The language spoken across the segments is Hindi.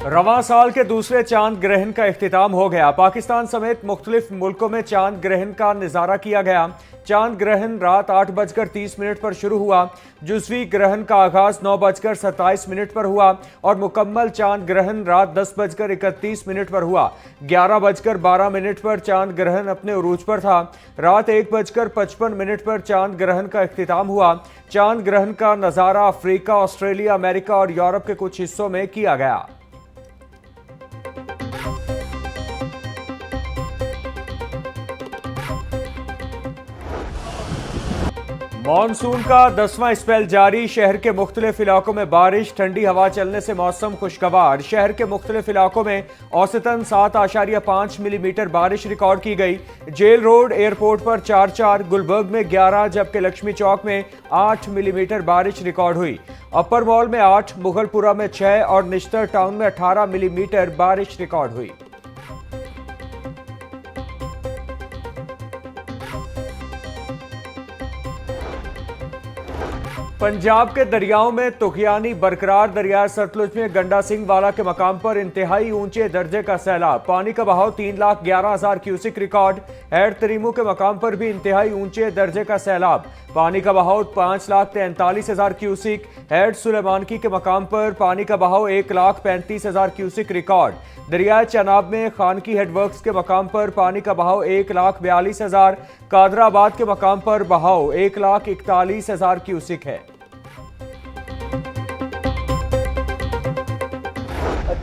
रवां साल के दूसरे चांद ग्रहण का इख्तिताम हो गया। पाकिस्तान समेत मुख्तलिफ मुल्कों में चांद ग्रहण का नजारा किया गया। चांद ग्रहण रात 8:30 पर शुरू हुआ। जुज़वी ग्रहण का आगाज 9:27 पर हुआ और मुकम्मल चांद ग्रहण रात 10:31 पर हुआ। 11:12 पर चांद ग्रहण अपने उरूज पर था। रात 1:55 पर चांद ग्रहण का इख्तिताम हुआ। चांद ग्रहण का नजारा अफ्रीका, ऑस्ट्रेलिया, अमेरिका और यूरोप के कुछ हिस्सों में किया गया। मॉनसून का 10वां स्पेल जारी। शहर के मुख्तलिफ इलाकों में बारिश, ठंडी हवा चलने से मौसम खुशगवार। शहर के मुख्तलिफ इलाकों में औसतन 7.5 मिलीमीटर बारिश रिकॉर्ड की गई। जेल रोड एयरपोर्ट पर 4, गुलबर्ग में 11 जबकि लक्ष्मी चौक में 8 मिलीमीटर बारिश रिकॉर्ड हुई। अपर मॉल में 8, मुगलपुरा में 6 और निश्तर टाउन में 18 मिलीमीटर बारिश रिकॉर्ड हुई। पंजाब के दरियाओं में तुगयानी बरकरार। दरिया सतलुज में गंडा सिंह वाला के मकाम पर इंतहाई ऊंचे दर्जे का सैलाब। पानी का बहाव 3,11,000 क्यूसिक रिकॉर्ड। हेड तरीमू के मकाम पर भी इंतहाई ऊंचे दर्जे का सैलाब। पानी का बहाव 5,43,000 क्यूसिक। हेड सुलेमानकी के मकाम पर पानी का बहाव 1,35,000 क्यूसिक रिकॉर्ड। दरिया चनाब में खानकी हेडवर्क्स के मकाम पर पानी का बहाव 1,42,000। कादराबाद के मकाम पर बहाव 1,41,000 क्यूसिक है।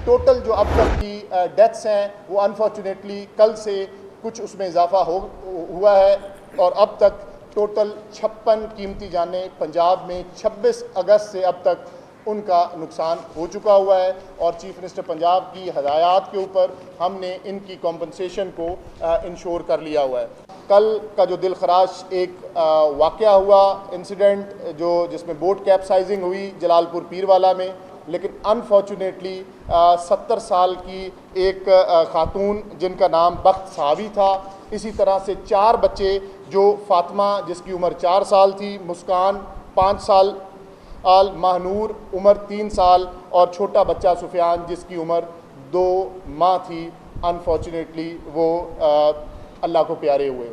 टोटल जो अब तक की डेथ्स हैं वो अनफॉर्चुनेटली कल से कुछ उसमें इजाफा हुआ है और अब तक टोटल 56 कीमती जानें पंजाब में 26 अगस्त से अब तक उनका नुकसान हो चुका हुआ है और चीफ मिनिस्टर पंजाब की हदायत के ऊपर हमने इनकी कॉम्पनसेशन को इंश्योर कर लिया हुआ है। कल का जो दिलखराश एक वाक़या हुआ इंसिडेंट जिसमें बोट कैप्साइजिंग हुई जलालपुर पीरवाला में, लेकिन अनफॉर्चुनेटली 70 साल की एक खातून जिनका नाम बख्त साहबी था, इसी तरह से 4 बच्चे जो फातिमा जिसकी उम्र 4 साल थी, मुस्कान 5 साल, महनूर उम्र 3 साल और छोटा बच्चा सुफियान जिसकी उम्र 2 माह थी, अनफॉर्चुनेटली वो अल्लाह को प्यारे हुए।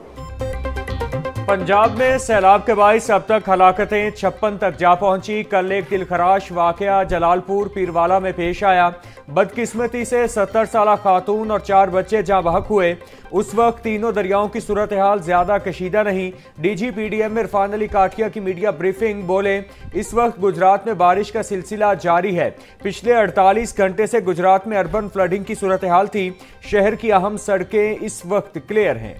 पंजाब में सैलाब के बाइस अब तक हलाकतें 56 तक जा पहुंची। कल एक दिलखराश वाकया जलालपुर पीरवाला में पेश आया। बदकिस्मती से 70 साला खातून और 4 बच्चे जहां बहक हुए। उस वक्त तीनों दरियाओं की सूरत हाल ज्यादा कशीदा नहीं। DGPDM इरफान अली काठिया की मीडिया ब्रीफिंग बोले, इस वक्त गुजरात में बारिश का सिलसिला जारी है। पिछले 48 घंटे से गुजरात में अर्बन फ्लडिंग की सूरत हाल थी। शहर की अहम सड़कें इस वक्त क्लियर हैं।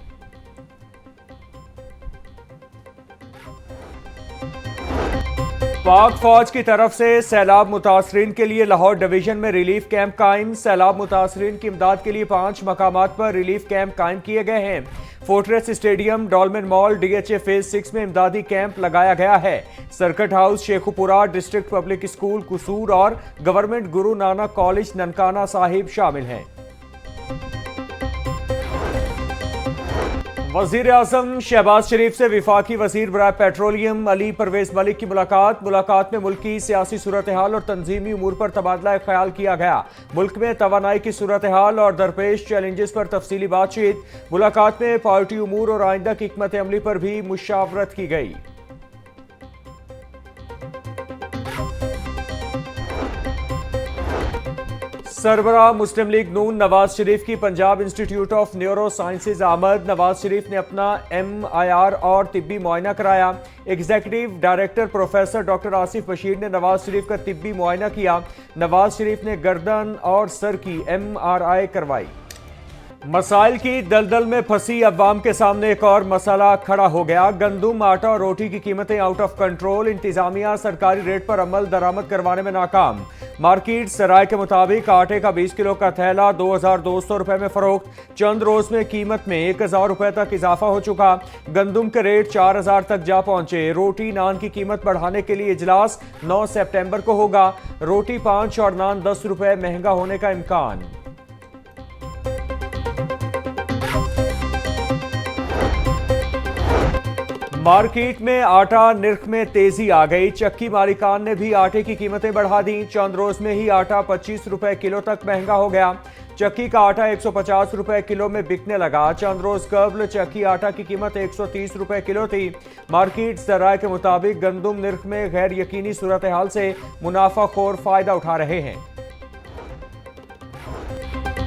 पाक फौज की तरफ से सैलाब मुतासरीन के लिए लाहौर डिवीजन में रिलीफ कैंप कायम। सैलाब मुतासरीन की इमदाद के लिए 5 मकामात पर रिलीफ कैंप कायम किए गए हैं। Fortress stadium, Dolmen mall, DHA phase 6 में इमदादी कैंप लगाया गया है। Circuit house, Sheikhupura, district public school Kasur और गवर्नमेंट गुरु नानक कॉलेज ननकाना साहिब शामिल हैं। वजीर आजम शहबाज शरीफ से विफाकी वजीर बराए पेट्रोलियम अली परवेज मलिक की मुलाकात में मुल्की सियासी सूरत हाल और तंजीमी उमूर पर तबादला ख्याल किया गया। मुल्क में तवानाई की सूरत हाल और दरपेश चैलेंजेस पर तफसीली बातचीत। मुलाकात में पार्टी उमूर और आइंदा की हिकमत अमली पर भी मुशावरत की गई। सरबराह मुस्लिम लीग नून नवाज शरीफ की Punjab institute of neuro sciences आमद। नवाज शरीफ ने अपना MIR और तिब्बी मुआयना कराया। Executive director professor doctor Asif Bashir ने नवाज शरीफ का तिब्बी मुआयना किया। नवाज शरीफ ने गर्दन और सर की MRI करवाई। मसाइल की दलदल में फंसी अवाम के सामने एक और मसला खड़ा हो गया। गंदुम, आटा और रोटी की कीमतें आउट ऑफ कंट्रोल। इंतजामिया सरकारी रेट पर अमल दरामद करवाने में नाकाम। मार्केट सराय के मुताबिक आटे का 20 किलो का थैला 2,200 रुपए में फरोख्त। चंद रोज में कीमत में 1,000 रुपए तक इजाफा हो चुका। गंदुम के रेट 4,000 तक जा पहुंचे। रोटी नान की कीमत बढ़ाने के लिए इजलास 9 सितंबर को होगा। रोटी 5 और नान 10 रुपए महंगा होने का इम्कान। मार्केट में आटा निर्ख में तेजी आ गई। चक्की मालिकान ने भी आटे की कीमतें बढ़ा दी। चंद रोज में ही आटा 25 रुपए किलो तक महंगा हो गया। चक्की का आटा 150 रुपए किलो में बिकने लगा। चंद रोज कबल चक्की आटा की कीमत 130 रुपए किलो थी। मार्केट जराये के मुताबिक गंदुम निर्ख में गैर यकीनी सूरत हाल से मुनाफाखोर फायदा उठा रहे हैं।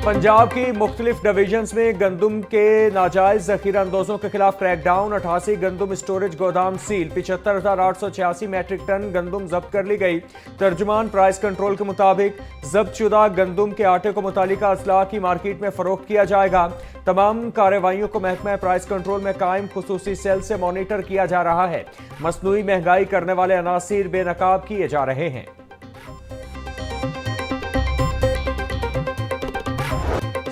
पंजाब की मुख्तलिफ डिवीजन्स में गंदुम के नाजायज जखीरा अंदोजों के खिलाफ क्रैकडाउन। 88 गंदुम स्टोरेज गोदाम सील। 75,886 मैट्रिक टन गंदुम जब्त कर ली गई। तर्जुमान प्राइस कंट्रोल के मुताबिक जब्तशुदा गंदुम के आटे को मुतालिका अजला की मार्केट में फरोख्त किया जाएगा। तमाम कार्रवाइयों को महकमा प्राइस कंट्रोल में कायम खुसूसी सेल से मॉनिटर किया जा रहा है। मसनूई महंगाई करने वाले अनासिर बेनकाब किए जा रहे हैं।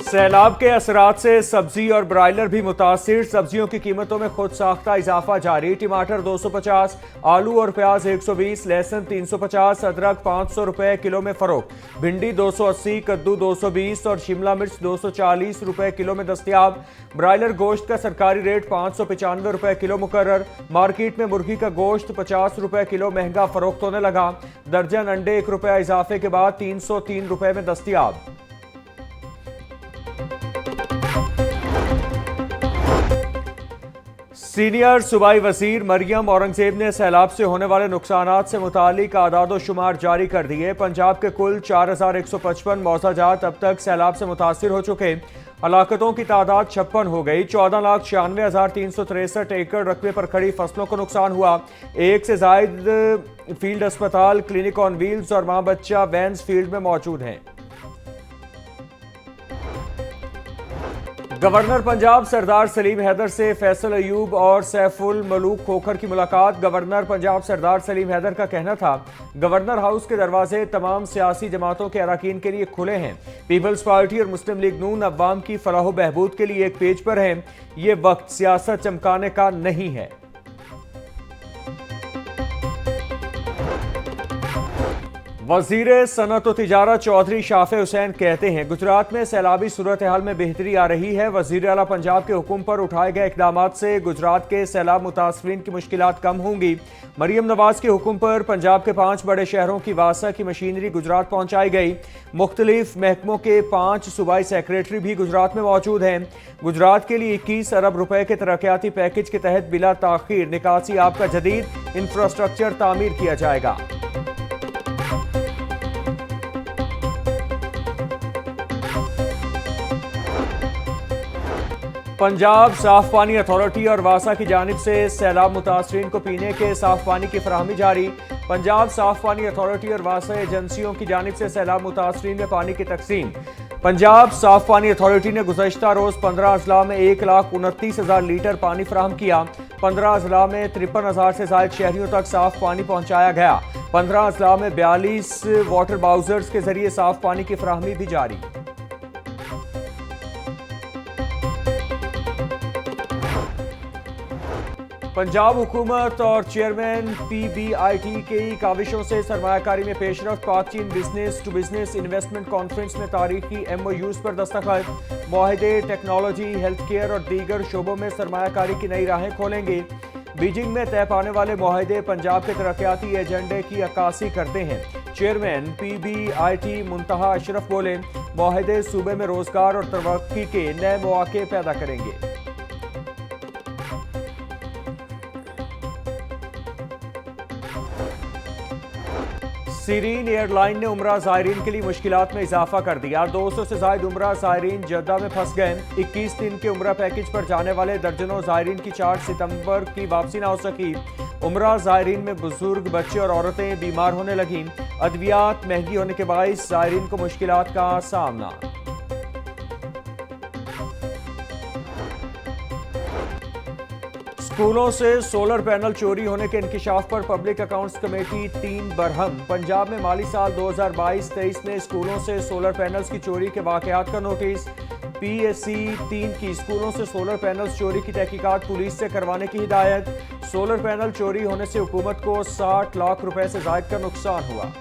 सैलाब के असरात से सब्जी और ब्रायलर भी मुतासिर। सब्जियों की कीमतों में खुद साख्ता इजाफा जारी। टमाटर 250, आलू और प्याज 120, लहसुन 350, अदरक 500 रुपए किलो में फरोख्त। भिंडी 280, कद्दू 220 और शिमला मिर्च 240 रुपए किलो में दस्तयाब। ब्रायलर गोश्त का सरकारी रेट 595 रुपए किलो मुकर्रर। मार्केट में मुर्गी का गोश्त 50 रुपए किलो महंगा फरोख्त होने लगा। दर्जन अंडे 1 रुपया इजाफे के बाद 303 रुपए में दस्तयाब। सीनियर सूबाई वजीर मरियम औरंगजेब ने सैलाब से होने वाले नुकसानात से मुतालिक आदाद शुमार जारी कर दिए। पंजाब के कुल 4155 मौजाजात अब तक सैलाब से मुतासिर हो चुके। हलाकतों की तादाद 56 हो गई। 14,96,363 एकड़ रकबे पर खड़ी फसलों को नुकसान हुआ। एक से जायद फील्ड अस्पताल, क्लिनिक ऑन व्हील्स और मां बच्चा वैन्स फील्ड में मौजूद हैं। गवर्नर पंजाब सरदार सलीम हैदर से फैसल अयूब और सैफुल मलूक खोखर की मुलाकात। गवर्नर पंजाब सरदार सलीम हैदर का कहना था, गवर्नर हाउस के दरवाजे तमाम सियासी जमातों के अरकान के लिए खुले हैं। पीपल्स पार्टी और मुस्लिम लीग नून अवाम की फलाह बहबूद के लिए एक पेज पर हैं। ये वक्त सियासत चमकाने का नहीं है। वजीर सनत और तिजारत चौधरी शाफे हुसैन कहते हैं, गुजरात में सैलाबी सूरत हाल में बेहतरी आ रही है। वजीर आला पंजाब के हुक्म पर उठाए गए इकदाम से गुजरात के सैलाब मुतासरीन की मुश्किलात कम होंगी। मरियम नवाज के हुक्म पर पंजाब के 5 बड़े शहरों की वासा की मशीनरी गुजरात पहुंचाई गई। मुख्तलिफ महकमों के 5 सूबाई सेक्रेटरी भी गुजरात में मौजूद हैं। गुजरात के लिए 21 अरब रुपए के तरक्याती पैकेज के तहत बिला ताखीर निकासी आब का जदीद इंफ्रास्ट्रक्चर तामीर किया जाएगा। पंजाब साफ पानी अथॉरिटी और वासा की जानिब से सैलाब मुतासरीन को पीने के साफ पानी की फराहमी जारी। पंजाब साफ पानी अथॉरिटी और वासा एजेंसियों की जानिब से सैलाब मुतासरीन में पानी की तकसीम। पंजाब साफ पानी अथॉरिटी ने गुज़श्ता रोज 15 अजला में 1,29,000 लीटर पानी फराहम किया। 15 अजला में 53,000 से ज्यादा शहरियों तक साफ पानी पहुंचाया गया। 15 अजला में 42 वाटर बाउजर्स के जरिए साफ पानी की फराहमी भी जारी। पंजाब हुकूमत और चेयरमैन PBIT की काविशों से सरमायाकारी में पेशरफ्त। Pak Cheen business to business investment conference में तारीखी MOUs पर दस्तखत। मुआहदे टेक्नोलॉजी, हेल्थ केयर और दीगर शोबों में सरमायाकारी की नई राहें खोलेंगे। बीजिंग में तय पाने वाले मुआहदे पंजाब के तरक्याती एजेंडे की अक्कासी करते हैं। चेयरमैन PBIT मुंतहा अशरफ बोले, मुआहदे सूबे में रोजगार और तरक्की के नए मौके पैदा करेंगे। सीरीन एयरलाइन ने उमरा ज़ायरीन के लिए मुश्किलात में इजाफा कर दिया। 200 से ज्यादा उमरा ज़ायरीन जद्दा में फंस गए। 21 दिन के उमरा पैकेज पर जाने वाले दर्जनों ज़ायरीन की 4 सितंबर की वापसी ना हो सकी। उमरा ज़ायरीन में बुजुर्ग, बच्चे और औरतें बीमार होने लगीं। अद्वियात महंगी होने के बाइस ज़ायरीन को मुश्किलात का सामना। स्कूलों से सोलर पैनल चोरी होने के इंकिशाफ पर public accounts committee 3 Barham. Punjab में माली साल 2022-23 में स्कूलों से सोलर पैनल्स की चोरी के वाकयात का नोटिस। PSC 3 की स्कूलों से सोलर पैनल्स चोरी की तहकीकात पुलिस से करवाने की हिदायत। सोलर पैनल चोरी होने से हुकूमत को 60 लाख रुपए से ज्यादा का नुकसान हुआ।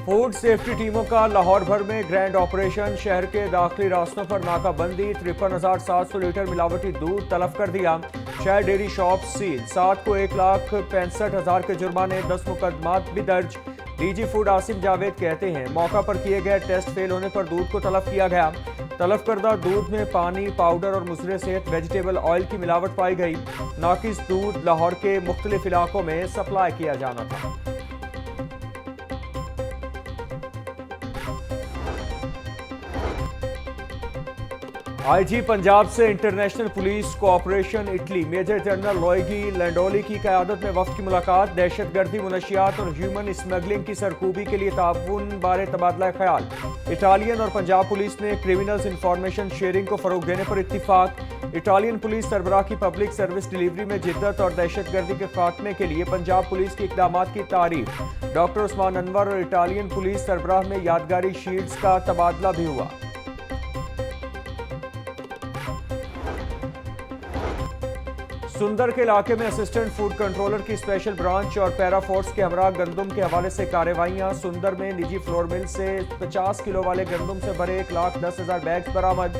फूड सेफ्टी टीमों का लाहौर भर में ग्रैंड ऑपरेशन। शहर के दाखिली रास्तों पर नाकाबंदी। 53,700 लीटर मिलावटी दूध तलब कर दिया। 6 डेयरी शॉप सील। 7 को 1,65,000 के जुर्माने। 10 मुकदमात भी दर्ज। डीजी फूड आसिम जावेद कहते हैं मौका पर किए गए टेस्ट फेल होने पर दूध को तलब किया गया। तलब करदा दूध में पानी, पाउडर और मुसरे सहित वेजिटेबल ऑयल की मिलावट पाई गई। नाकिस दूध लाहौर के मुख्तलिफ इलाकों में सप्लाई किया जाना था। आईजी पंजाब से international police cooperation Italy major general Luigi Landoli की क़यादत में वफ्द की मुलाकात। दहशतगर्दी, मुनशियात और ह्यूमन स्मगलिंग की सरकूबी के लिए ताउन बारे तबादला ख्याल। इटालियन और पंजाब पुलिस ने क्रिमिनल्स इंफॉर्मेशन शेयरिंग को फरोग देने पर इत्तिफाक। इटालियन पुलिस सरबराह की पब्लिक सर्विस डिलीवरी में जिद्दत और दहशतगर्दी के खात्मे के लिए पंजाब पुलिस के इक़दामात की तारीफ। डॉक्टर उस्मान अनवर और इटालियन पुलिस सरबराह में यादगारी शील्ड्स का तबादला भी हुआ। सुंदर के इलाके में असिस्टेंट फूड कंट्रोलर की स्पेशल ब्रांच और पैरा फोर्स के हमरा गंदम के हवाले से कार्रवाइयां। सुंदर में निजी फ्लोर मिल से 50 किलो वाले गंदम से भरे 1,10,000 बैग्स बरामद।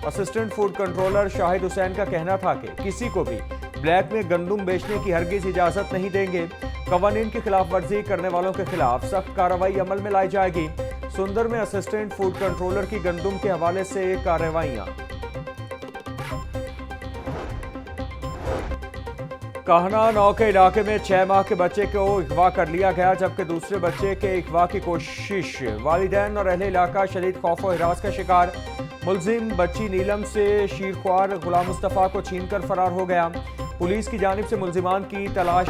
Assistant food controller Shahid Hussain का कहना था कि किसी को भी ब्लैक में गंदम बेचने की हरगिज इजाजत नहीं देंगे। कवानीन की खिलाफ वर्जी करने वालों के खिलाफ सख्त कार्रवाई अमल में लाई जाएगी। सुंदर में असिस्टेंट फूड कंट्रोलर की गंदम के हवाले से कार्रवाइयां। काहना 9 के इलाके में 6 माह के बच्चे को अगवा कर लिया गया, जबकि दूसरे बच्चे के अगवा की कोशिश। वालिदैन और अहले इलाका शदीद खौफ और हिरास का शिकार। मुलजिम बच्ची नीलम से शीरख्वार गुलाम मुस्तफ़ा को छीनकर फरार हो गया। पुलिस की जानिब से मुलजिमान की तलाश।